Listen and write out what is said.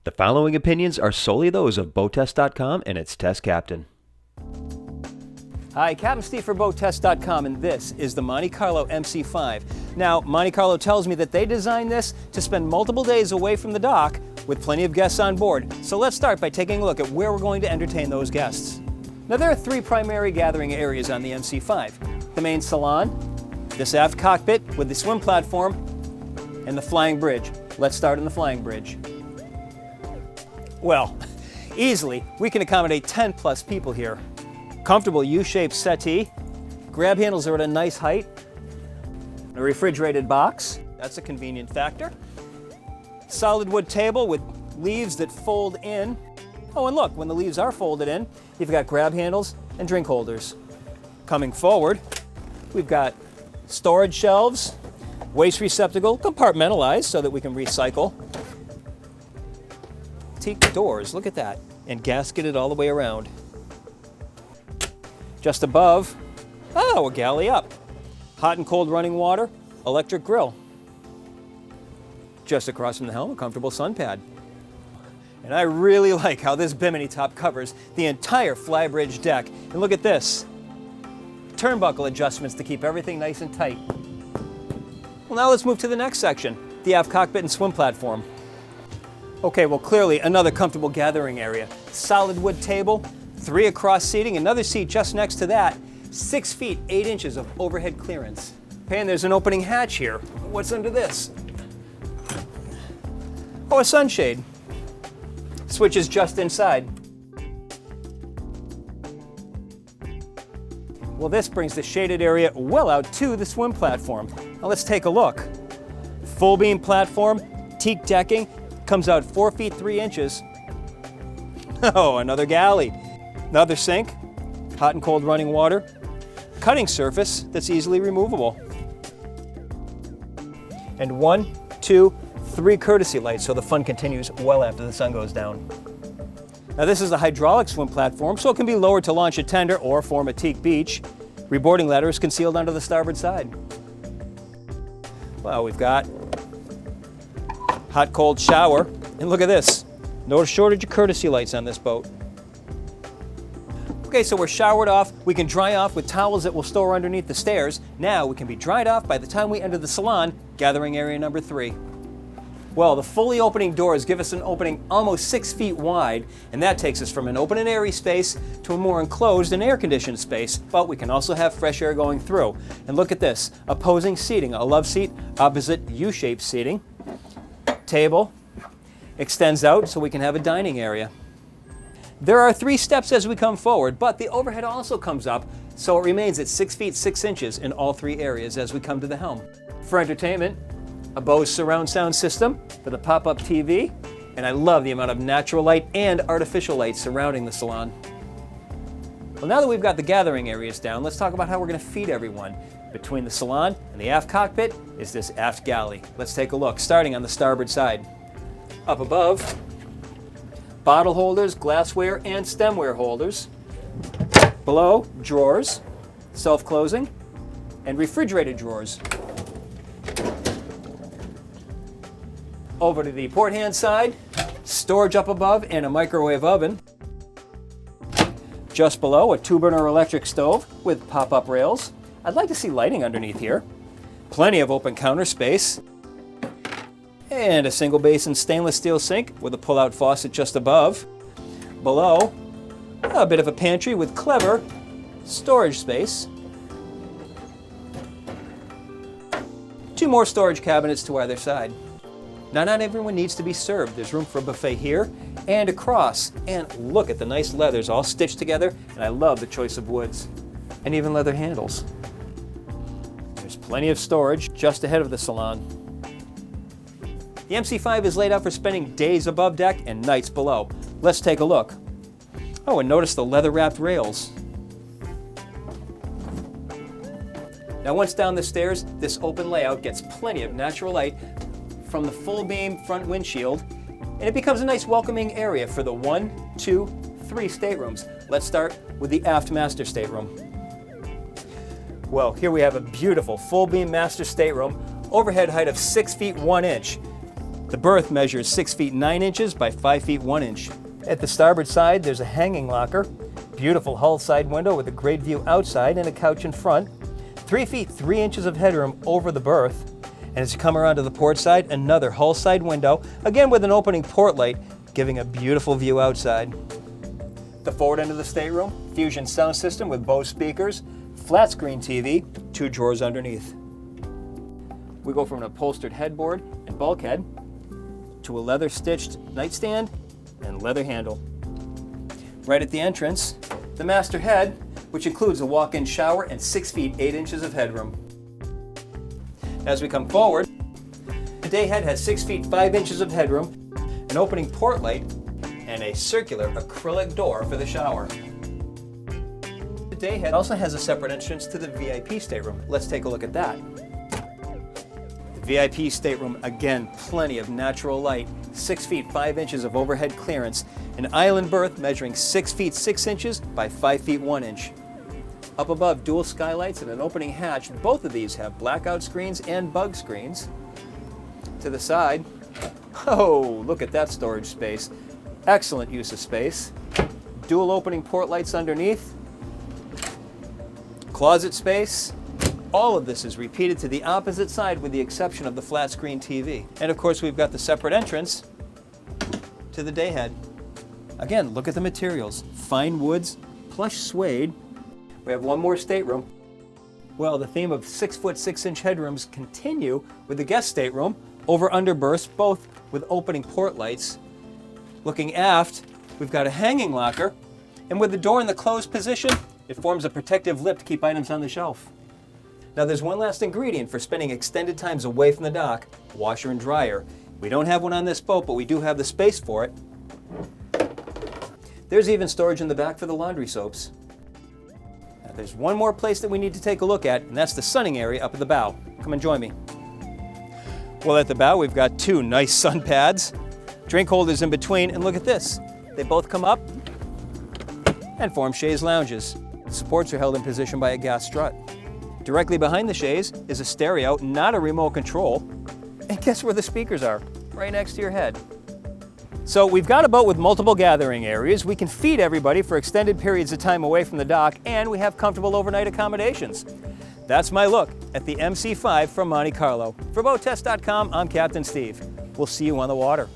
The following opinions are solely those of BoatTEST.com and its test captain. Hi, Captain Steve for BoatTEST.com, and this is the Monte Carlo MC5. Now, Monte Carlo tells me that they designed this to spend multiple days away from the dock with plenty of guests on board. So let's start by taking a look at where we're going to entertain those guests. Now, there are three primary gathering areas on the MC5. The main salon, this aft cockpit with the swim platform, and the flying bridge. Let's start on the flying bridge. Well, easily, we can accommodate 10 plus people here. Comfortable U-shaped settee, grab handles are at a nice height, a refrigerated box, that's a convenient factor, solid wood table with leaves that fold in. Oh, and look, when the leaves are folded in, you've got grab handles and drink holders. Coming forward, we've got storage shelves, waste receptacle, compartmentalized so that we can recycle. Teak doors, look at that, and gasketed all the way around. Just above, a galley up. Hot and cold running water, electric grill. Just across from the helm, a comfortable sun pad. And I really like how this bimini top covers the entire flybridge deck. And look at this, turnbuckle adjustments to keep everything nice and tight. Well, now let's move to the next section, the aft cockpit and swim platform. Okay, well, clearly another comfortable gathering area. Solid wood table, 3 across seating, another seat just next to that, 6 feet 8 inches of overhead clearance. Okay, and there's an opening hatch here. What's under this? Oh, a sunshade. Switch is just inside. Well, this brings the shaded area well out to the swim platform. Now let's take a look. Full beam platform, teak decking, comes out 4 feet 3 inches. Oh, another galley. Another sink, hot and cold running water, cutting surface that's easily removable. And 1, 2, 3 courtesy lights so the fun continues well after the sun goes down. Now this is a hydraulic swim platform, so it can be lowered to launch a tender or form a teak beach. Reboarding ladder is concealed under the starboard side. Well, we've got hot cold shower, and look at this. No shortage of courtesy lights on this boat. Okay, so we're showered off. We can dry off with towels that will store underneath the stairs. Now we can be dried off by the time we enter the salon, gathering area number 3. Well, the fully opening doors give us an opening almost 6 feet wide, and that takes us from an open and airy space to a more enclosed and air-conditioned space, but we can also have fresh air going through. And look at this, opposing seating, a love seat opposite U-shaped seating. Table extends out so we can have a dining area. There are 3 steps as we come forward, but the overhead also comes up, so it remains at 6 feet 6 inches in all 3 areas as we come to the helm. For entertainment, a Bose surround sound system with a pop-up TV, and I love the amount of natural light and artificial light surrounding the salon. Well, now that we've got the gathering areas down, let's talk about how we're going to feed everyone. Between the salon and the aft cockpit is this aft galley. Let's take a look, starting on the starboard side. Up above, bottle holders, glassware, and stemware holders. Below, drawers, self-closing, and refrigerated drawers. Over to the port hand side, storage up above and a microwave oven. Just below, a 2-burner electric stove with pop-up rails. I'd like to see lighting underneath here. Plenty of open counter space. And a single basin stainless steel sink with a pull-out faucet just above. Below, a bit of a pantry with clever storage space. 2 more storage cabinets to either side. Now, not everyone needs to be served. There's room for a buffet here and across. And look at the nice leathers all stitched together, and I love the choice of woods. And even leather handles. There's plenty of storage just ahead of the salon. The MC5 is laid out for spending days above deck and nights below. Let's take a look. Oh, and notice the leather-wrapped rails. Now, once down the stairs, this open layout gets plenty of natural light from the full beam front windshield, and it becomes a nice welcoming area for the 1, 2, 3 staterooms. Let's start with the aft master stateroom. Well, here we have a beautiful full beam master stateroom, overhead height of 6 feet 1 inch. The berth measures 6 feet 9 inches by 5 feet 1 inch. At the starboard side, there's a hanging locker, beautiful hull side window with a great view outside and a couch in front, 3 feet 3 inches of headroom over the berth. And as you come around to the port side, another hull side window, again with an opening port light, giving a beautiful view outside. The forward end of the stateroom, Fusion sound system with Bose speakers, flat screen TV, 2 drawers underneath. We go from an upholstered headboard and bulkhead to a leather stitched nightstand and leather handle. Right at the entrance, the master head, which includes a walk-in shower and 6 feet 8 inches of headroom. As we come forward, the day head has 6 feet 5 inches of headroom, an opening port light, and a circular acrylic door for the shower. The day head also has a separate entrance to the VIP stateroom. Let's take a look at that. The VIP stateroom, again, plenty of natural light, 6 feet 5 inches of overhead clearance, an island berth measuring 6 feet 6 inches by 5 feet 1 inch. Up above, dual skylights and an opening hatch. Both of these have blackout screens and bug screens. To the side, oh, look at that storage space. Excellent use of space. Dual opening port lights underneath. Closet space. All of this is repeated to the opposite side with the exception of the flat screen TV. And of course we've got the separate entrance to the day head. Again, look at the materials. Fine woods, plush suede. We have one more stateroom. Well, the theme of 6 foot 6 inch headrooms continue with the guest stateroom, over-under berths, both with opening port lights. Looking aft, we've got a hanging locker, and with the door in the closed position, it forms a protective lip to keep items on the shelf. Now there's one last ingredient for spending extended times away from the dock, washer and dryer. We don't have one on this boat, but we do have the space for it. There's even storage in the back for the laundry soaps. Now there's one more place that we need to take a look at, and that's the sunning area up at the bow. Come and join me. Well, at the bow, we've got 2 nice sun pads, drink holders in between, and look at this. They both come up and form chaise lounges. The supports are held in position by a gas strut. Directly behind the chaise is a stereo, not a remote control. And guess where the speakers are? Right next to your head. So we've got a boat with multiple gathering areas. We can feed everybody for extended periods of time away from the dock, and we have comfortable overnight accommodations. That's my look at the MC5 from Monte Carlo. For BoatTEST.com, I'm Captain Steve. We'll see you on the water.